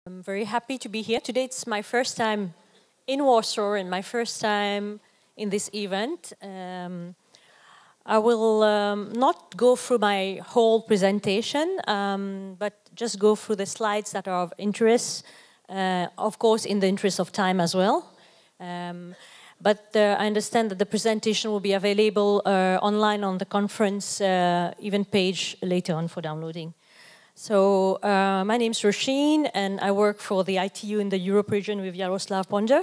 I'm very happy to be here. Today it's my first time in Warsaw and my first time in this event. I will not go through my whole presentation, but just go through the slides that are of interest, of course in the interest of time as well. But I understand that the presentation will be available online on the conference event page later on for downloading. So my name is Rosheen, and I work for the ITU in the Europe region with Jaroslav Ponder.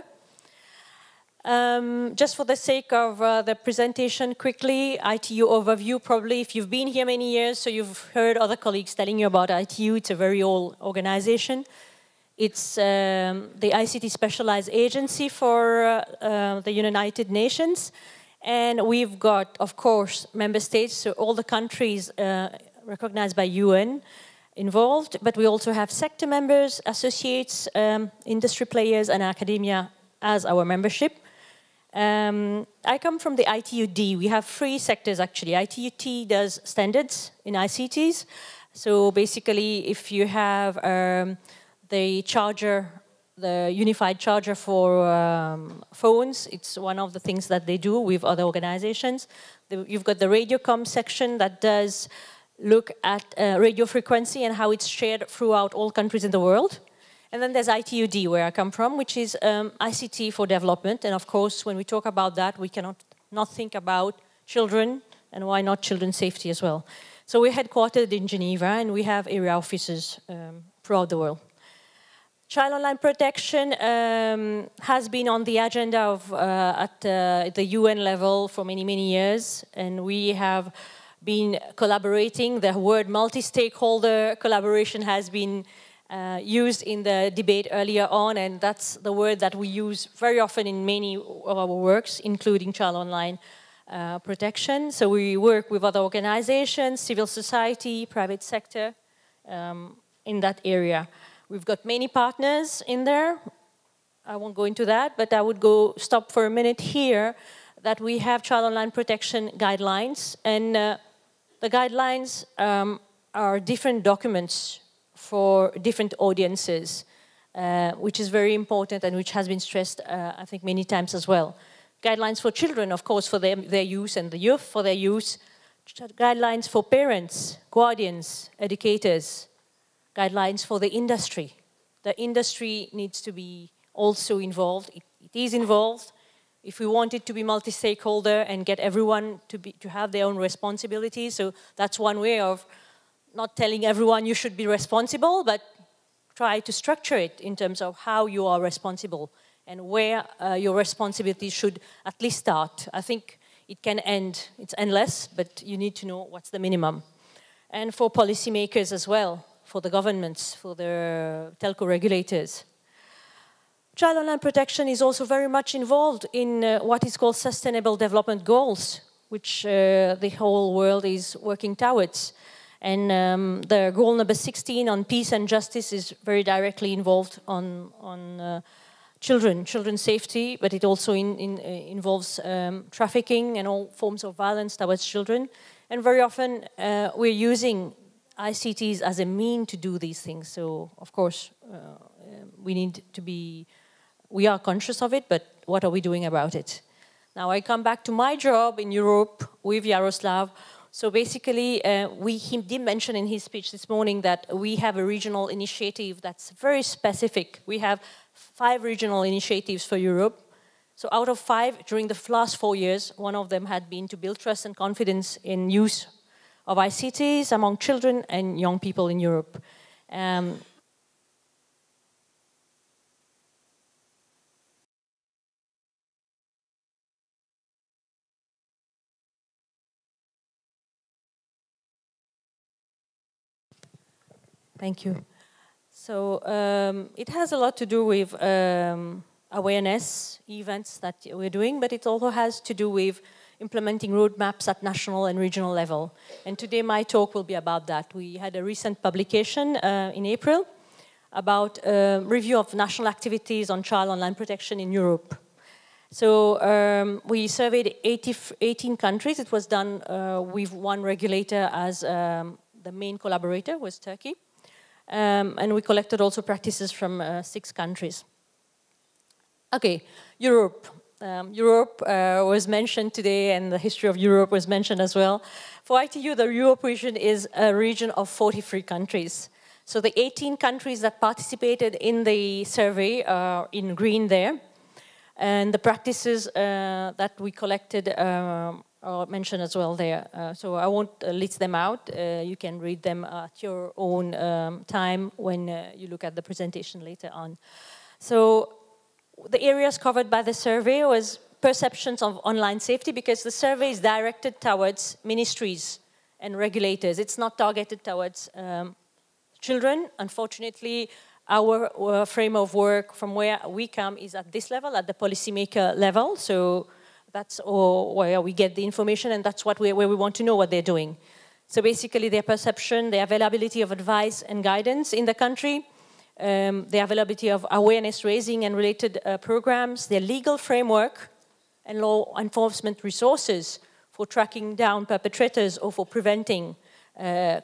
Just for the sake of the presentation quickly, ITU overview, probably if you've been here many years, so you've heard other colleagues telling you about ITU. It's a very old organization. It's the ICT specialized agency for the United Nations. And we've got, of course, member states, so all the countries recognized by UN involved, but we also have sector members, associates, industry players, and academia as our membership. I come from the ITU-D. We have three sectors, actually. ITU-T does standards in ICTs. So basically, if you have the charger, the unified charger for phones, it's one of the things that they do with other organizations. You've got the radiocom section that does look at radio frequency and how it's shared throughout all countries in the world. And then there's ITU-D, where I come from, which is ICT for development. And of course, when we talk about that, we cannot not think about children, and why not children's safety as well. So we're headquartered in Geneva, and we have area offices throughout the world. Child online protection has been on the agenda of, at the UN level for many, many years, and we have been collaborating. The word multi-stakeholder collaboration has been used in the debate earlier on, and that's the word that we use very often in many of our works, including child online protection. So we work with other organizations, civil society, private sector in that area. We've got many partners in there. I won't go into that, but I would stop for a minute here that we have child online protection guidelines, and the guidelines are different documents for different audiences, which is very important and which has been stressed, I think, many times as well. Guidelines for children, of course, for their use, and the youth for their use. Guidelines for parents, guardians, educators. Guidelines for the industry. The industry needs to be also involved. It is involved. If we want it to be multi-stakeholder and get everyone to have their own responsibilities, so that's one way of not telling everyone you should be responsible, but try to structure it in terms of how you are responsible and where your responsibility should at least start. I think it can end. It's endless, but you need to know what's the minimum. And for policymakers as well, for the governments, for the telco regulators. Child online protection is also very much involved in what is called Sustainable Development Goals, which the whole world is working towards. And the goal number 16 on peace and justice is very directly involved on children's safety, but it also involves trafficking and all forms of violence towards children. And very often we're using ICTs as a mean to do these things. So, of course, we are conscious of it, but what are we doing about it? Now, I come back to my job in Europe with Jaroslav. So basically, he did mention in his speech this morning that we have a regional initiative that's very specific. We have 5 regional initiatives for Europe. So out of 5, during the last 4 years, one of them had been to build trust and confidence in use of ICTs among children and young people in Europe. Thank you. So it has a lot to do with awareness events that we're doing, but it also has to do with implementing roadmaps at national and regional level. And today my talk will be about that. We had a recent publication in April about review of national activities on child online protection in Europe. So we surveyed 18 countries. It was done with one regulator as the main collaborator, was Turkey. And we collected also practices from 6 countries. Okay, Europe. Europe was mentioned today, and the history of Europe was mentioned as well. For ITU, the Europe region is a region of 43 countries. So the 18 countries that participated in the survey are in green there. And the practices that we collected are mentioned as well there. So I won't list them out. You can read them at your own time when you look at the presentation later on. So the areas covered by the survey was perceptions of online safety, because the survey is directed towards ministries and regulators. It's not targeted towards children. Unfortunately, our frame of work from where we come is at this level, at the policymaker level. So that's where we get the information, and that's where we want to know what they're doing. So basically, their perception, their availability of advice and guidance in the country, the availability of awareness raising and related programs, their legal framework and law enforcement resources for tracking down perpetrators or for preventing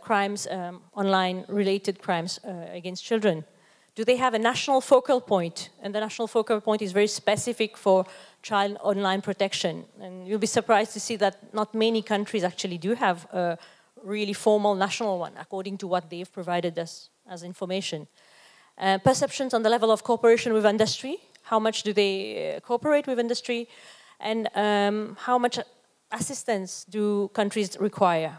crimes, online related crimes against children. Do they have a national focal point? And the national focal point is very specific for child online protection. And you'll be surprised to see that not many countries actually do have a really formal national one, according to what they've provided us as information. Perceptions on the level of cooperation with industry. How much do they cooperate with industry? And how much assistance do countries require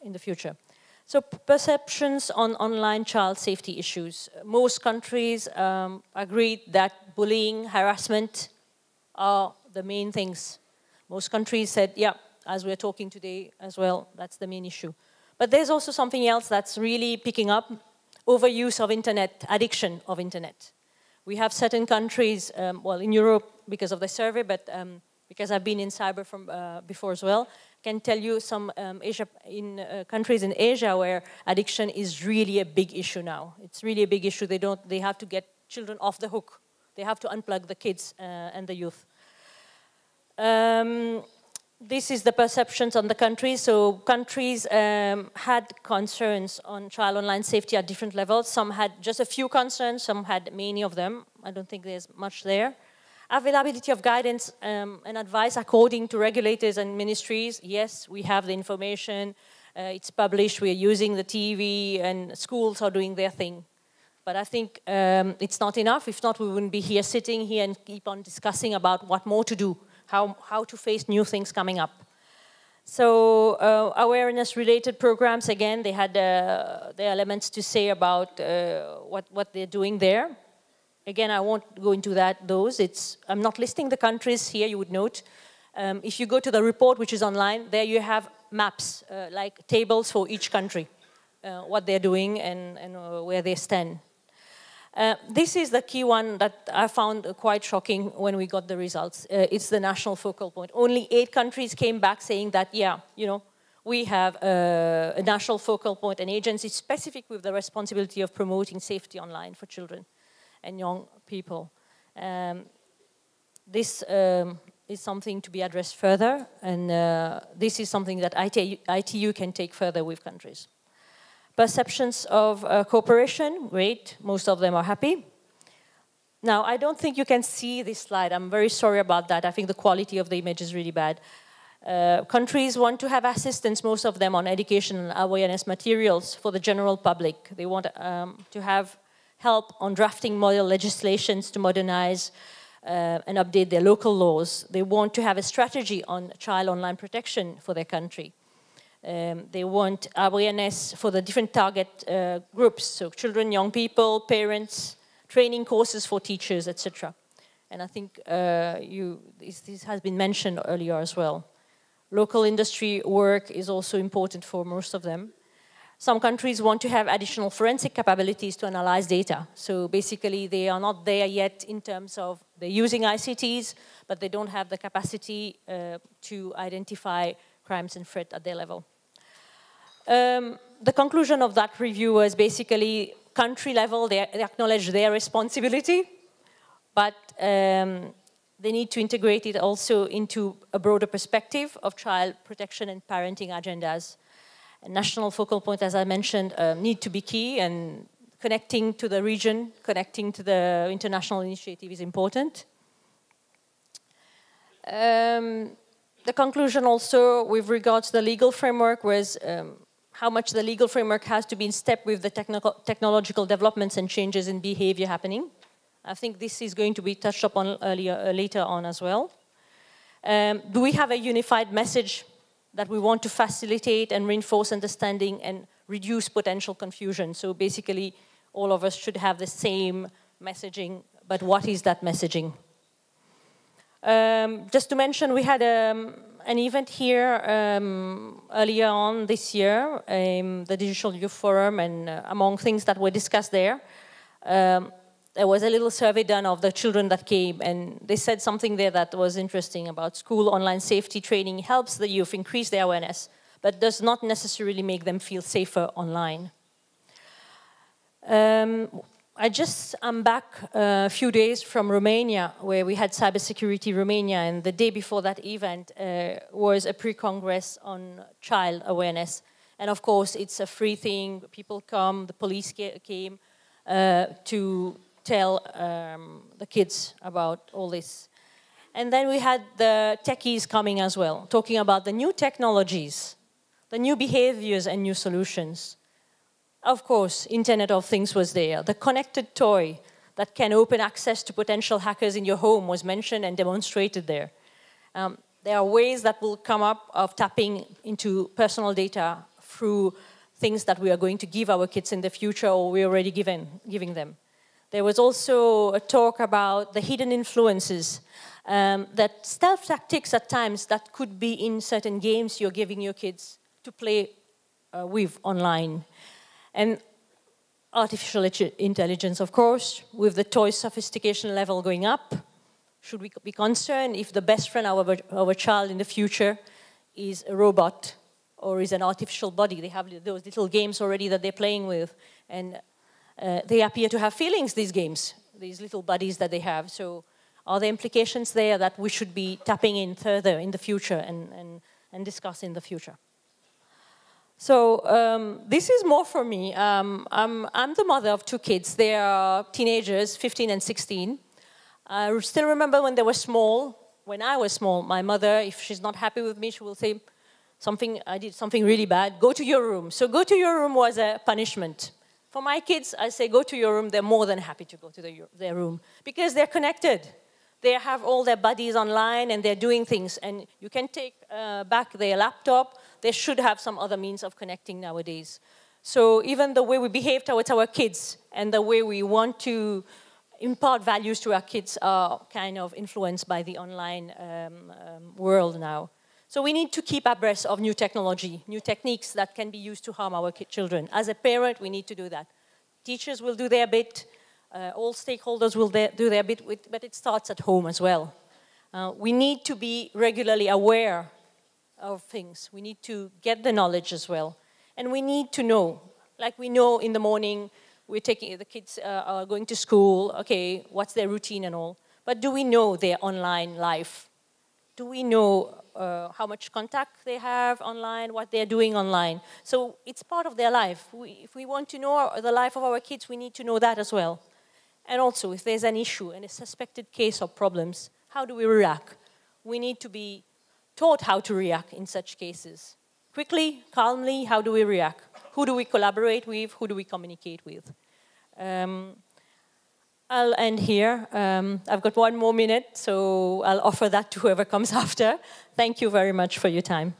in the future? So perceptions on online child safety issues. Most countries agreed that bullying, harassment are the main things. Most countries said, yeah, as we're talking today as well, that's the main issue. But there's also something else that's really picking up: overuse of internet, addiction of internet. We have certain countries, well, in Europe because of the survey, but because I've been in cyber from before as well, can tell you some countries in Asia where addiction is really a big issue now. It's really a big issue. They have to get children off the hook. They have to unplug the kids and the youth. This is the perceptions on the countries. So countries had concerns on child online safety at different levels. Some had just a few concerns, some had many of them. I don't think there's much there. Availability of guidance and advice according to regulators and ministries. Yes, we have the information. It's published. We're using the TV, and schools are doing their thing. But I think it's not enough. If not, we wouldn't be here sitting here and keep on discussing about what more to do, how to face new things coming up. So awareness-related programs, again, they had their elements to say about what they're doing there. Again, I won't go into those. I'm not listing the countries here, you would note. If you go to the report, which is online, there you have maps, like tables for each country, what they're doing and where they stand. This is the key one that I found quite shocking when we got the results. It's the national focal point. Only 8 countries came back saying that, yeah, you know, we have a national focal point, an agency specific with the responsibility of promoting safety online for children and young people. This is something to be addressed further, and this is something that ITU can take further with countries. Perceptions of cooperation, great, most of them are happy. Now, I don't think you can see this slide. I'm very sorry about that. I think the quality of the image is really bad. Countries want to have assistance, most of them, on education and awareness materials for the general public. They want to have help on drafting model legislations to modernize and update their local laws. They want to have a strategy on child online protection for their country. They want awareness for the different target groups, so children, young people, parents, training courses for teachers, etc. And I think this has been mentioned earlier as well. Local industry work is also important for most of them. Some countries want to have additional forensic capabilities to analyze data. So basically, they are not there yet in terms of they're using ICTs, but they don't have the capacity to identify crimes and threats at their level. The conclusion of that review was basically country level, they acknowledge their responsibility, but they need to integrate it also into a broader perspective of child protection and parenting agendas. And national focal point, as I mentioned, need to be key, and connecting to the region, connecting to the international initiative is important. The conclusion also with regards to the legal framework was how much the legal framework has to be in step with the technological developments and changes in behavior happening. I think this is going to be touched upon later on as well. Do we have a unified message that we want to facilitate and reinforce understanding and reduce potential confusion? So basically, all of us should have the same messaging, but what is that messaging? Just to mention, we had an event here earlier on this year, the Digital Youth Forum, and among things that were discussed there, there was a little survey done of the children that came, and they said something there that was interesting about school online safety training helps the youth increase their awareness, but does not necessarily make them feel safer online. I'm back a few days from Romania, where we had Cybersecurity Romania, and the day before that event was a pre-congress on child awareness. And of course, it's a free thing. People come, the police came to tell the kids about all this. And then we had the techies coming as well, talking about the new technologies, the new behaviors and new solutions. Of course, Internet of Things was there. The connected toy that can open access to potential hackers in your home was mentioned and demonstrated there. There are ways that will come up of tapping into personal data through things that we are going to give our kids in the future, or we're already giving them. There was also a talk about the hidden influences, that stealth tactics at times that could be in certain games you're giving your kids to play with online. And artificial intelligence, of course, with the toy sophistication level going up. Should we be concerned if the best friend of our child in the future is a robot or is an artificial body? They have those little games already that they're playing with, and they appear to have feelings, these games, these little buddies that they have. So are there implications there that we should be tapping in further in the future and discuss in the future? So this is more for me. I'm the mother of two kids. They are teenagers, 15 and 16. I still remember when they were small. When I was small, my mother, if she's not happy with me, she will say, I did something really bad, go to your room. So go to your room was a punishment. For my kids, I say, go to your room. They're more than happy to go to their room because they're connected. They have all their buddies online and they're doing things. And you can take back their laptop. They should have some other means of connecting nowadays. So even the way we behave towards our kids and the way we want to impart values to our kids are kind of influenced by the online world now. So we need to keep abreast of new technology, new techniques that can be used to harm our children. As a parent, we need to do that. Teachers will do their bit. All stakeholders will do their bit, but it starts at home as well. We need to be regularly aware of things. We need to get the knowledge as well. And we need to know, like we know in the morning, the kids are going to school, okay, what's their routine and all. But do we know their online life? Do we know how much contact they have online, what they're doing online? So it's part of their life. If we want to know the life of our kids, we need to know that as well. And also, if there's an issue and a suspected case of problems, how do we react? We need to be taught how to react in such cases. Quickly, calmly, how do we react? Who do we collaborate with? Who do we communicate with? I'll end here. I've got 1 more minute, so I'll offer that to whoever comes after. Thank you very much for your time.